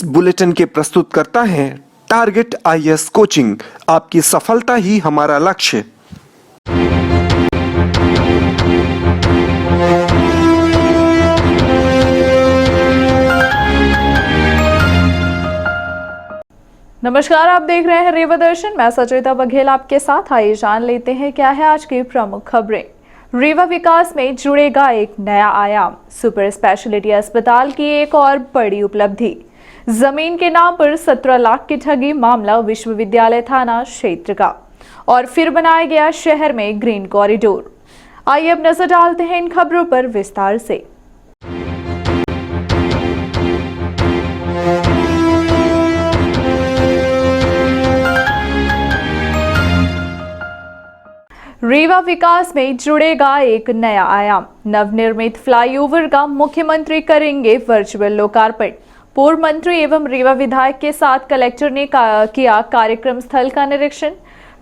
इस बुलेटिन के प्रस्तुतकर्ता हैं टारगेट आईएएस कोचिंग। आपकी सफलता ही हमारा लक्ष्य। नमस्कार, आप देख रहे हैं रीवा दर्शन। मैं सचेता बघेल आपके साथ। आइए जान लेते हैं क्या है आज की प्रमुख खबरें। रीवा विकास में जुड़ेगा एक नया आयाम। सुपर स्पेशलिटी अस्पताल की एक और बड़ी उपलब्धि। जमीन के नाम पर 17 लाख की ठगी मामला विश्वविद्यालय थाना क्षेत्र का। और फिर बनाया गया शहर में ग्रीन कॉरिडोर। आइए अब नजर डालते हैं इन खबरों पर विस्तार से। रीवा विकास में जुड़ेगा एक नया आयाम। नवनिर्मित फ्लाईओवर का मुख्यमंत्री करेंगे वर्चुअल लोकार्पण। पूर्व मंत्री एवं रीवा विधायक के साथ कलेक्टर ने किया कार्यक्रम स्थल का निरीक्षण।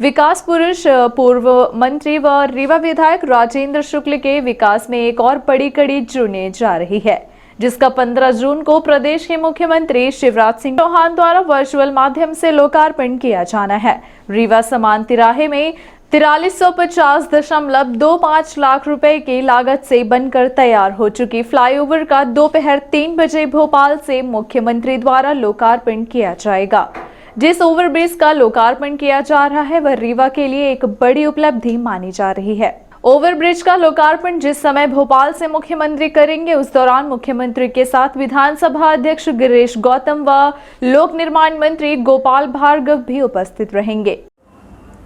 विकास पुरुष पूर्व मंत्री व रीवा विधायक राजेंद्र शुक्ल के विकास में एक और बड़ी कड़ी जुड़ने जा रही है, जिसका 15 जून को प्रदेश के मुख्यमंत्री शिवराज सिंह चौहान द्वारा वर्चुअल माध्यम से लोकार्पण किया जाना है। रीवा समान तिराहे में 4350.25 लाख रुपए की लागत से बनकर तैयार हो चुकी फ्लाईओवर का दोपहर 3 बजे भोपाल से मुख्यमंत्री द्वारा लोकार्पण किया जाएगा। जिस ओवरब्रिज का लोकार्पण किया जा रहा है वह रीवा के लिए एक बड़ी उपलब्धि मानी जा रही है। ओवरब्रिज का लोकार्पण जिस समय भोपाल से मुख्यमंत्री करेंगे, उस दौरान मुख्यमंत्री के साथ विधानसभा अध्यक्ष गिरीश गौतम व लोक निर्माण मंत्री गोपाल भार्गव भी उपस्थित रहेंगे।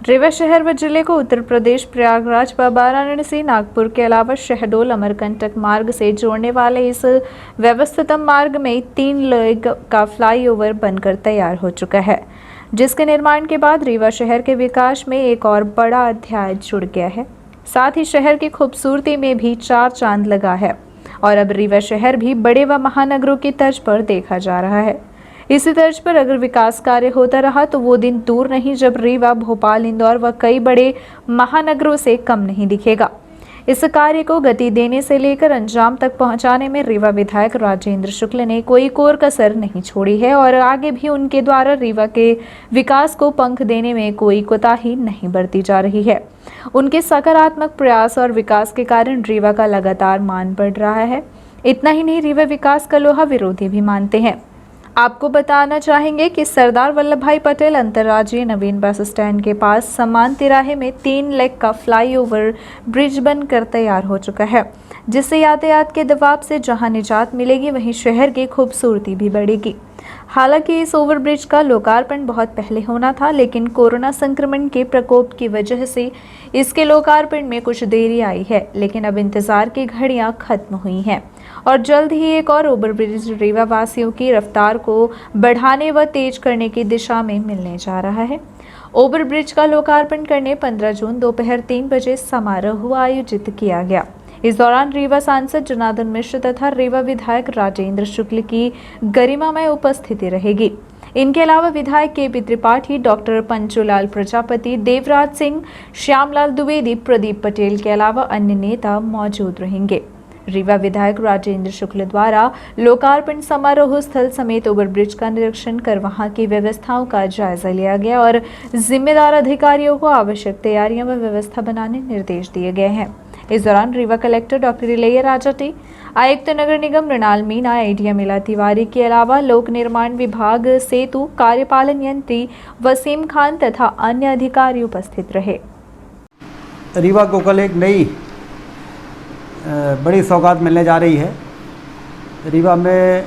रीवा शहर व जिले को उत्तर प्रदेश प्रयागराज व वाराणसी, नागपुर के अलावा शहडोल अमरकंटक मार्ग से जोड़ने वाले इस व्यवस्थितम मार्ग में 3 लेन का फ्लाईओवर बनकर तैयार हो चुका है, जिसके निर्माण के बाद रीवा शहर के विकास में एक और बड़ा अध्याय जुड़ गया है। साथ ही शहर की खूबसूरती में भी 4 चांद लगा है और अब रीवा शहर भी बड़े व महानगरों की तर्ज पर देखा जा रहा है। इसी तर्ज पर अगर विकास कार्य होता रहा तो वो दिन दूर नहीं जब रीवा, भोपाल, इंदौर व कई बड़े महानगरों से कम नहीं दिखेगा। इस कार्य को गति देने से लेकर अंजाम तक पहुंचाने में रीवा विधायक राजेंद्र शुक्ल ने कोई कोर कसर नहीं छोड़ी है और आगे भी उनके द्वारा रीवा के विकास को पंख देने में कोई कोताही नहीं बरती जा रही है। उनके सकारात्मक प्रयास और विकास के कारण रीवा का लगातार मान बढ़ रहा है। इतना ही नहीं, रीवा विकास का लोहा विरोधी भी मानते हैं। आपको बताना चाहेंगे कि सरदार वल्लभ भाई पटेल अंतर्राज्यीय नवीन बस स्टैंड के पास समान तिराहे में 3 लेग का फ्लाईओवर ब्रिज बनकर तैयार हो चुका है, जिससे यातायात के दबाव से जहां निजात मिलेगी वहीं शहर की खूबसूरती भी बढ़ेगी। हालांकि इस ओवरब्रिज का लोकार्पण बहुत पहले होना था, लेकिन कोरोना संक्रमण के प्रकोप की वजह से इसके लोकार्पण में कुछ देरी आई है। लेकिन अब इंतजार की घड़ियां खत्म हुई हैं और जल्द ही एक और ओवरब्रिज रीवा वासियों की रफ्तार को बढ़ाने व तेज करने की दिशा में मिलने जा रहा है। ओवरब्रिज का लोकार्पण करने 15 जून दोपहर 3 बजे समारोह आयोजित किया गया। इस दौरान रीवा सांसद जनार्दन मिश्र तथा रीवा विधायक राजेंद्र शुक्ल की गरिमामय उपस्थिति रहेगी। इनके अलावा विधायक के पी त्रिपाठी, डॉक्टर पंचूलाल प्रजापति, देवराज सिंह, श्यामलाल द्विवेदी, प्रदीप पटेल के अलावा अन्य नेता मौजूद रहेंगे। रीवा विधायक राजेंद्र शुक्ल द्वारा लोकार्पण समारोह स्थल समेत ओवरब्रिज का निरीक्षण कर वहां की व्यवस्थाओं का जायजा लिया गया और जिम्मेदार अधिकारियों को आवश्यक तैयारियां व व्यवस्था बनाने निर्देश दिए गए हैं। इस दौरान रीवा कलेक्टर डॉक्टर इलैया राजाटी, आयुक्त नगर निगम मृणाल मीणा, एडीएम मिला तिवारी के अलावा लोक निर्माण विभाग, सेतु कार्यपालन यंत्री वसीम खान तथा अन्य अधिकारी उपस्थित रहे। रीवा को कल एक नई बड़ी सौगात मिलने जा रही है। रीवा में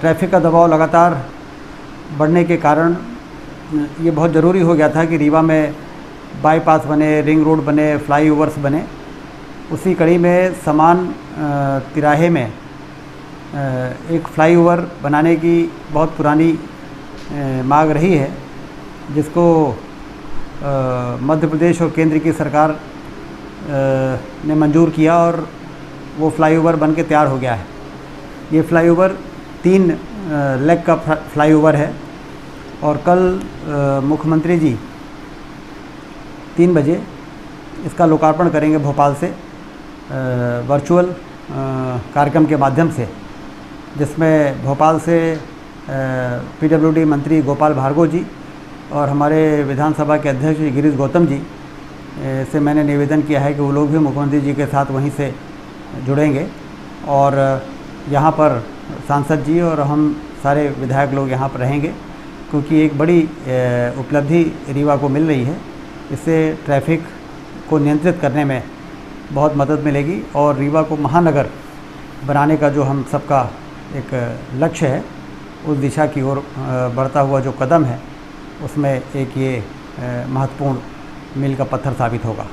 ट्रैफिक का दबाव लगातार बढ़ने के कारण ये बहुत ज़रूरी हो गया था कि रीवा में बाईपास बने, रिंग रोड बने, फ्लाईओवर्स बने। उसी कड़ी में समान तिराहे में एक फ्लाईओवर बनाने की बहुत पुरानी मांग रही है, जिसको मध्य प्रदेश और केंद्र की सरकार ने मंजूर किया और वो फ्लाईओवर बन के तैयार हो गया है। ये फ्लाईओवर 3 लेग का फ्लाईओवर है और कल मुख्यमंत्री जी 3 बजे इसका लोकार्पण करेंगे भोपाल से वर्चुअल कार्यक्रम के माध्यम से, जिसमें भोपाल से पीडब्ल्यूडी मंत्री गोपाल भार्गव जी और हमारे विधानसभा के अध्यक्ष गिरीश गौतम जी से मैंने निवेदन किया है कि वो लोग भी मुख्यमंत्री जी के साथ वहीं से जुड़ेंगे और यहाँ पर सांसद जी और हम सारे विधायक लोग यहाँ पर रहेंगे, क्योंकि एक बड़ी उपलब्धि रीवा को मिल रही है। इससे ट्रैफिक को नियंत्रित करने में बहुत मदद मिलेगी और रीवा को महानगर बनाने का जो हम सबका एक लक्ष्य है, उस दिशा की ओर बढ़ता हुआ जो कदम है, उसमें एक ये महत्वपूर्ण मील का पत्थर साबित होगा।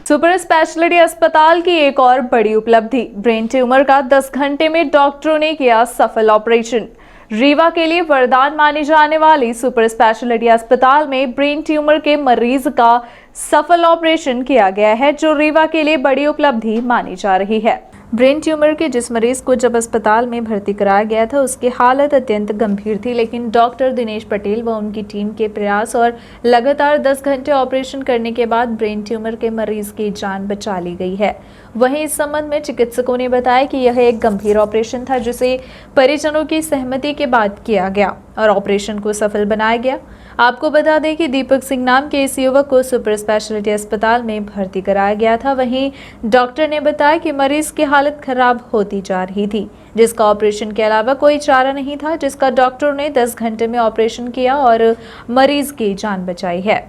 सुपर स्पेशलिटी अस्पताल की एक और बड़ी उपलब्धि, ब्रेन ट्यूमर का 10 घंटे में डॉक्टरों ने किया सफल ऑपरेशन। रीवा के लिए वरदान मानी जाने वाली सुपर स्पेशलिटी अस्पताल में ब्रेन ट्यूमर के मरीज का सफल ऑपरेशन किया गया है, जो रीवा के लिए बड़ी उपलब्धि मानी जा रही है। ब्रेन ट्यूमर के जिस मरीज को जब अस्पताल में भर्ती कराया गया था, उसकी हालत अत्यंत गंभीर थी, लेकिन डॉक्टर दिनेश पटेल व उनकी टीम के प्रयास और लगातार 10 घंटे ऑपरेशन करने के बाद ब्रेन ट्यूमर के मरीज की जान बचा ली गई है। वहीं इस संबंध में चिकित्सकों ने बताया कि यह एक गंभीर ऑपरेशन था, जिसे परिजनों की सहमति के बाद किया गया और ऑपरेशन को सफल बनाया गया। आपको बता दें कि दीपक सिंह नाम के इस युवक को सुपर स्पेशलिटी अस्पताल में भर्ती कराया गया था। वहीं डॉक्टर ने बताया कि मरीज की हालत खराब होती जा रही थी, जिसका ऑपरेशन के अलावा कोई चारा नहीं था, जिसका डॉक्टर ने 10 घंटे में ऑपरेशन किया और मरीज की जान बचाई है।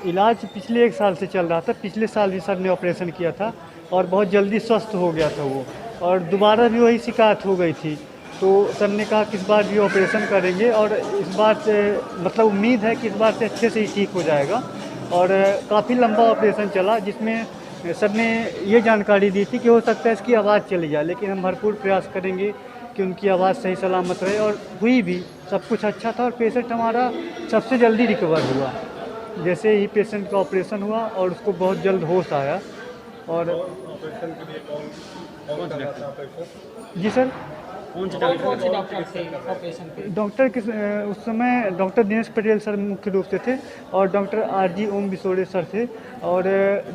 इलाज पिछले 1 साल से चल रहा था। पिछले साल भी सर ने ऑपरेशन किया था और बहुत जल्दी स्वस्थ हो गया था वो, और दोबारा भी वही शिकायत हो गई थी। तो सर ने कहा कि इस बार भी ऑपरेशन करेंगे और इस बार से मतलब उम्मीद है कि इस बार से अच्छे से ही ठीक हो जाएगा। और काफ़ी लंबा ऑपरेशन चला, जिसमें सर ने ये जानकारी दी थी कि हो सकता है इसकी आवाज़ चली जाए, लेकिन हम भरपूर प्रयास करेंगे कि उनकी आवाज़ सही सलामत रहे, और हुई भी। सब कुछ अच्छा था और पेशेंट हमारा सबसे जल्दी रिकवर हुआ। जैसे ही पेशेंट का ऑपरेशन हुआ और उसको बहुत जल्द होश आया। और जी सर, कौन से डॉक्टर थे ऑपरेशन के? डॉक्टर किस उस समय डॉक्टर दिनेश पटेल सर मुख्य रूप से थे, और डॉक्टर आरजी ओम बिसोड़े सर थे, और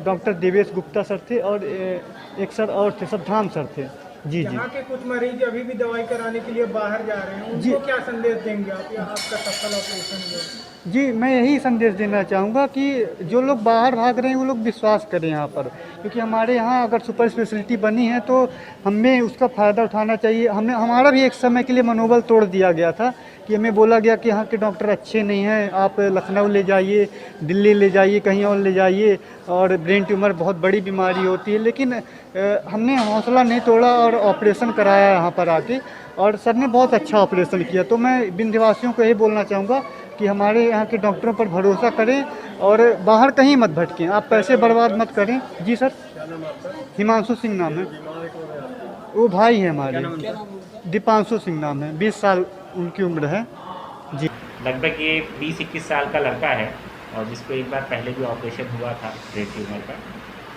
डॉक्टर देवेश गुप्ता सर थे, और एक सर और थे, सद्धाम सर थे। जी जी। यहाँ के कुछ मरीज अभी भी दवाई कराने के लिए बाहर जा रहे हैं, उनको क्या संदेश देंगे आप, या आपका सफल ऑपरेशन हुआ? जी, मैं यही संदेश देना चाहूँगा कि जो लोग बाहर भाग रहे हैं वो लोग विश्वास करें यहाँ पर, क्योंकि हमारे यहाँ अगर सुपर स्पेशलिटी बनी है तो हमें उसका फ़ायदा उठाना चाहिए। हमारा भी एक समय के लिए मनोबल तोड़ दिया गया था कि हमें बोला गया कि यहाँ के डॉक्टर अच्छे नहीं हैं, आप लखनऊ ले जाइए, दिल्ली ले जाइए, कहीं और ले जाइए, और ब्रेन ट्यूमर बहुत बड़ी बीमारी होती है। लेकिन हमने हौसला नहीं तोड़ा और ऑपरेशन कराया यहाँ पर आके, और सर ने बहुत अच्छा ऑपरेशन किया। तो मैं विंध्यवासियों को यही बोलना चाहूँगा कि हमारे यहाँ के डॉक्टरों पर भरोसा करें और बाहर कहीं मत भटकें, आप पैसे बर्बाद मत करें। जी सर, हिमांशु सिंह नाम है, वो भाई है हमारे। दीपांशु सिंह नाम है, 20 साल उनकी उम्र है। जी, लगभग ये 20-21 साल का लड़का है, और जिसको एक बार पहले भी ऑपरेशन हुआ था ब्रेन ट्यूमर का,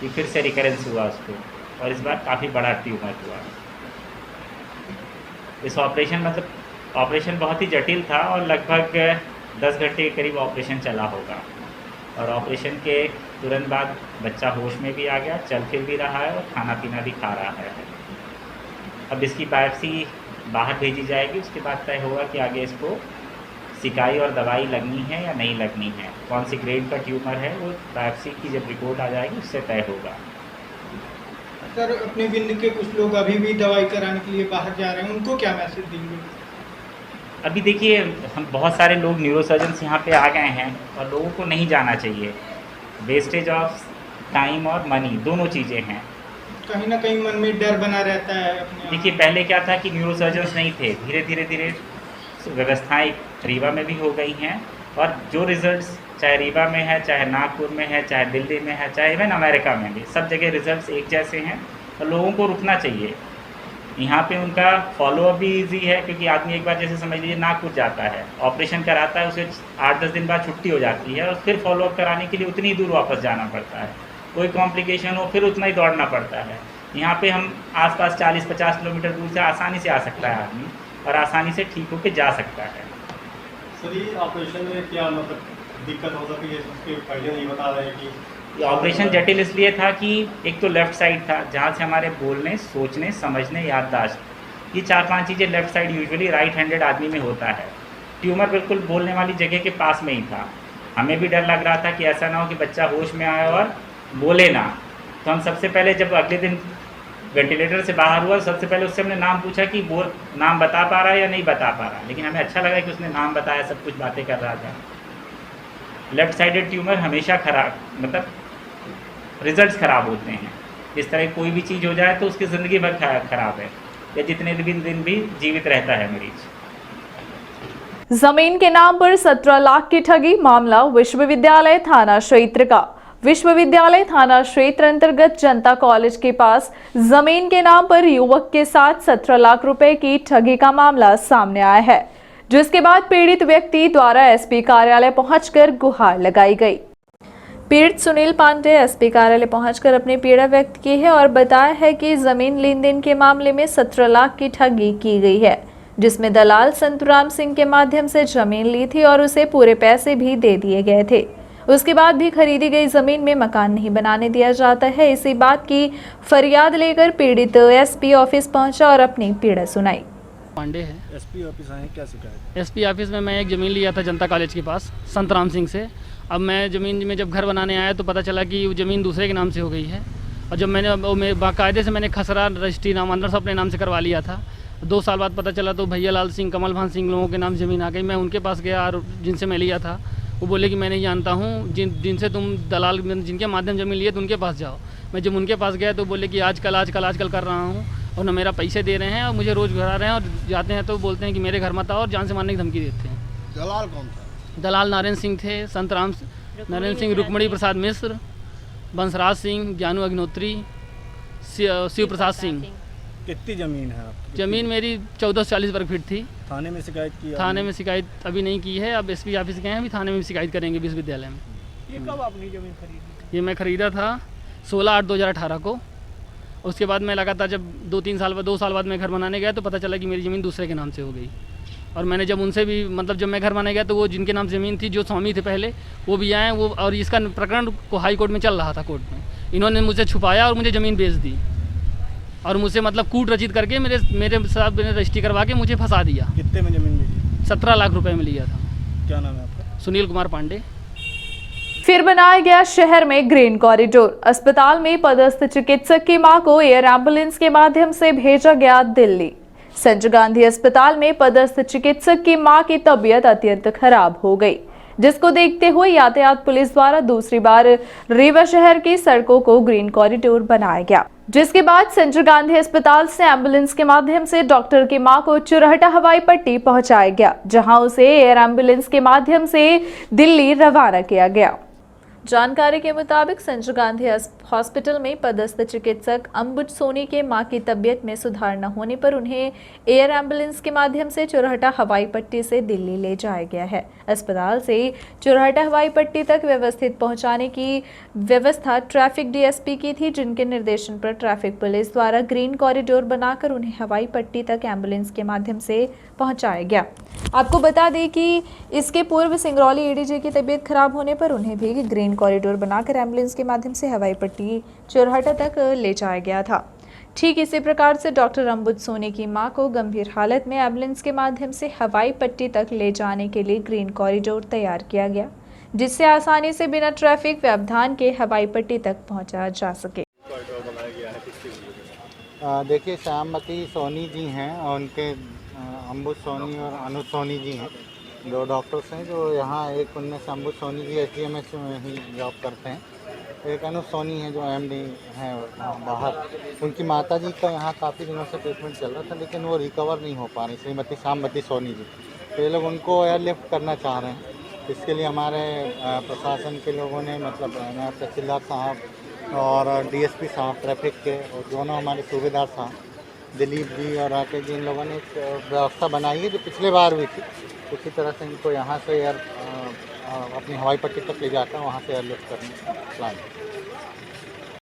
ये फिर से रिकरेंस हुआ उसको, और इस बार काफ़ी बड़ा ट्यूमर हुआ। इस ऑपरेशन बहुत ही जटिल था और लगभग 10 घंटे के करीब ऑपरेशन चला होगा, और ऑपरेशन के तुरंत बाद बच्चा होश में भी आ गया, चल फिर भी रहा है और खाना पीना भी खा रहा है। अब इसकी बायोप्सी बाहर भेजी जाएगी, उसके बाद तय होगा कि आगे इसको सिकाई और दवाई लगनी है या नहीं लगनी है, कौन सी ग्रेड का ट्यूमर है, वो बायोप्सी की जब रिपोर्ट आ जाएगी उससे तय होगा। सर, अपने बिंद के कुछ लोग अभी भी दवाई कराने के लिए बाहर जा रहे हैं, उनको क्या मैसेज देंगे? अभी देखिए, हम बहुत सारे लोग न्यूरोसर्जन्स यहाँ पे आ गए हैं, और लोगों को नहीं जाना चाहिए। वेस्टेज ऑफ टाइम और मनी दोनों चीज़ें हैं। कहीं ना कहीं मन में डर बना रहता है अपने। देखिए, पहले क्या था कि न्यूरोसर्जन्स नहीं थे, धीरे धीरे व्यवस्थाएं रीवा में भी हो गई हैं, और जो रिजल्ट्स चाहे रीवा में है, चाहे नागपुर में है, चाहे दिल्ली में है, चाहे इवन अमेरिका में भी, सब जगह रिजल्ट्स एक जैसे हैं, और लोगों को रुकना चाहिए। यहाँ पे उनका फॉलोअप भी इजी है, क्योंकि आदमी एक बार जैसे समझ लीजिए नागपुर जाता है, ऑपरेशन कराता है, उसे 8-10 दिन बाद छुट्टी हो जाती है, और फिर फॉलोअप कराने के लिए उतनी दूर वापस जाना पड़ता है। कोई कॉम्प्लिकेशन हो फिर उतना ही दौड़ना पड़ता है। यहाँ पे हम आसपास 40-50 किलोमीटर दूर से आसानी से आ सकता है आदमी, और आसानी से ठीक होकर जा सकता है। सर, ये ऑपरेशन में क्या मतलब दिक्कत हो सकती है? उसके पहले नहीं बता रहे कि ये ऑपरेशन जटिल इसलिए था कि एक तो लेफ़्ट साइड था, जहाँ से हमारे बोलने, सोचने, समझने, याददाश्त ये 4-5 चीज़ें left side usually right handed आदमी में होता है। ट्यूमर बिल्कुल बोलने वाली जगह के पास में ही था। हमें भी डर लग रहा था कि ऐसा ना हो कि बच्चा होश में आए और बोले ना। तो हम सबसे पहले जब अगले दिन वेंटिलेटर से बाहर हुआ, सबसे पहले उससे हमने नाम पूछा कि वो नाम बता पा रहा है या नहीं बता पा रहा, लेकिन हमें अच्छा लगा कि उसने नाम बताया, सब कुछ बातें कर रहा था। लेफ्ट साइडेड ट्यूमर हमेशा खराब, मतलब रिजल्ट्स खराब होते हैं। इस तरह कोई भी चीज़ हो जाए तो उसकी ज़िंदगी भर खराब है, या जितने दिन भी जीवित रहता है मरीज। जमीन के नाम पर 17 लाख की ठगी मामला विश्वविद्यालय थाना क्षेत्र का। विश्वविद्यालय थाना क्षेत्र अंतर्गत जनता कॉलेज के पास जमीन के नाम पर युवक के साथ 17 लाख रुपए की ठगी का मामला सामने आया है, जिसके बाद पीड़ित व्यक्ति द्वारा एसपी कार्यालय पहुंचकर गुहार लगाई गई। पीड़ित सुनील पांडे एसपी कार्यालय पहुंचकर अपनी पीड़ा व्यक्त की है और बताया है कि जमीन लेन देन के मामले में 17 लाख की ठगी की गई है, जिसमें दलाल संतराम सिंह के माध्यम से जमीन ली थी और उसे पूरे पैसे भी दे दिए गए थे। उसके बाद भी खरीदी गई जमीन में मकान नहीं बनाने दिया जाता है। इसी बात की फरियाद लेकर पीड़ित एसपी ऑफिस पहुंचा और अपनी पीड़ा सुनाई। पांडे है, एसपी ऑफिस आए, क्या शिकायत? एसपी ऑफिस में मैं एक ज़मीन लिया था जनता कॉलेज के पास संतराम सिंह से। अब मैं ज़मीन में जब घर बनाने आया तो पता चला कि वो ज़मीन दूसरे के नाम से हो गई है, और जब मैंने बाकायदे से मैंने खसरा रजिस्ट्री नामांतरण से अपने नाम से करवा लिया था। 2 साल बाद पता चला तो भैया लाल सिंह, कमल भान सिंह लोगों के नाम ज़मीन आ गई। मैं उनके पास गया और जिनसे मैं लिया था वो बोले कि मैं नहीं जानता हूँ, जिनसे तुम दलाल जिनके माध्यम ज़मीन लिए तो उनके पास जाओ। मैं जब उनके पास गया तो बोले कि आजकल कर रहा हूँ, और न मेरा पैसे दे रहे हैं और मुझे रोज़ घुरा रहे हैं, और जाते हैं तो बोलते हैं कि मेरे घर मत आओ और जान से मारने की धमकी देते हैं। दलाल कौन था? दलाल नारायण सिंह थे, संतराम नारायण सिंह, रुक्मणी प्रसाद मिश्र, बंसराज सिंह, ज्ञानू अग्नोत्री, शिव प्रसाद सिंह। कितनी ज़मीन है आपकी? ज़मीन मेरी 1440 वर्ग फीट थी। थाने में शिकायत की? थाने में शिकायत अभी नहीं की है, अब एसपी ऑफिस गए हैं, अभी थाने में शिकायत करेंगे विश्वविद्यालय में। ये कब आपने जमीन खरीदी? ये मैं ख़रीदा था 16/8/2018 को। उसके बाद मैं लगातार जब 2 साल बाद मैं घर बनाने गया तो पता चला कि मेरी ज़मीन दूसरे के नाम से हो गई। और मैंने जब उनसे भी, मतलब जब मैं घर बनाने गया तो वो जिनके नाम ज़मीन थी, जो स्वामी थे पहले, वो भी आए, वो, और इसका प्रकरण को हाई कोर्ट में चल रहा था। कोर्ट में इन्होंने मुझे छुपाया और मुझे ज़मीन बेच दी, और मुझसे मतलब कूट रचित करके मेरे साथ रजिस्ट्री करवा के मुझे फंसा दिया। कितने में ज़मीन मिली? 17 लाख रुपए में लिया था। क्या नाम है आपका? सुनील कुमार पांडे। फिर बनाया गया शहर में ग्रीन कॉरिडोर। अस्पताल में पदस्थ चिकित्सक की मां को एयर एम्बुलेंस के माध्यम से भेजा गया दिल्ली। संजय गांधी अस्पताल में पदस्थ चिकित्सक की मां की तबीयत अत्यंत खराब हो गई, जिसको देखते हुए यातायात पुलिस द्वारा दूसरी बार रीवा शहर की सड़कों को ग्रीन कॉरिडोर बनाया गया, जिसके बाद संजय गांधी अस्पताल से एम्बुलेंस के माध्यम से डॉक्टर की मां को चुरहटा हवाई पट्टी पहुंचाया गया, जहां उसे एयर एम्बुलेंस के माध्यम से दिल्ली रवाना किया गया। जानकारी के मुताबिक संजय गांधी हॉस्पिटल में पदस्थ चिकित्सक अंबुज सोनी के मां की तबीयत में सुधार न होने पर उन्हें एयर एम्बुलेंस के माध्यम से चुरहटा हवाई पट्टी से दिल्ली ले जाया गया है। अस्पताल से चुरहटा हवाई पट्टी तक व्यवस्थित पहुंचाने की व्यवस्था ट्रैफिक डीएसपी की थी, जिनके निर्देशन पर ट्रैफिक पुलिस द्वारा ग्रीन कॉरिडोर बनाकर उन्हें हवाई पट्टी तक एम्बुलेंस के माध्यम से पहुंचाया गया। आपको बता दें कि इसके पूर्व सिंगरौली एडीजे की तबीयत खराब होने पर उन्हें भी ग्रीन कॉरिडोर बनाकर एम्बुलेंस के माध्यम से हवाई पट्टी चुरहटा तक ले जाया गया था। ठीक इसी प्रकार से डॉक्टर अंबुज सोनी की मां को गंभीर हालत में एम्बुलेंस के माध्यम से हवाई पट्टी तक ले जाने के लिए ग्रीन कॉरिडोर तैयार किया गया, जिससे आसानी से बिना ट्रैफिक व्यवधान के हवाई पट्टी तक पहुंचाया जा सके। देखिए, श्यामवती सोनी जी हैं और उनके अंबुज सोनी और अनुज सोनी जी हैं, 2 डॉक्टर्स हैं जो यहाँ, एक उनमें से अंबुज सोनी जी HDMS में ही जॉब करते हैं, एक अनुज सोनी है जो MD हैं बाहर। उनकी माता जी का यहाँ काफ़ी दिनों से ट्रीटमेंट चल रहा था, लेकिन वो रिकवर नहीं हो पा रही, श्रीमती श्यामवती सोनी जी। तो ये लोग उनको एयरलिफ्ट करना चाह रहे हैं। इसके लिए हमारे प्रशासन के लोगों ने, मतलब तहसीलदार साहब और DSP साहब ट्रैफिक के, और दोनों हमारे सूबेदार साहब दिलीप जी और राकेश जी, इन लोगों ने एक व्यवस्था बनाई है जो पिछले बार हुई थी। उसी तरह से इनको यहाँ से अपनी हवाई पट्टी तक ले जाकर वहाँ से एयरलिफ्ट करने का प्लान है।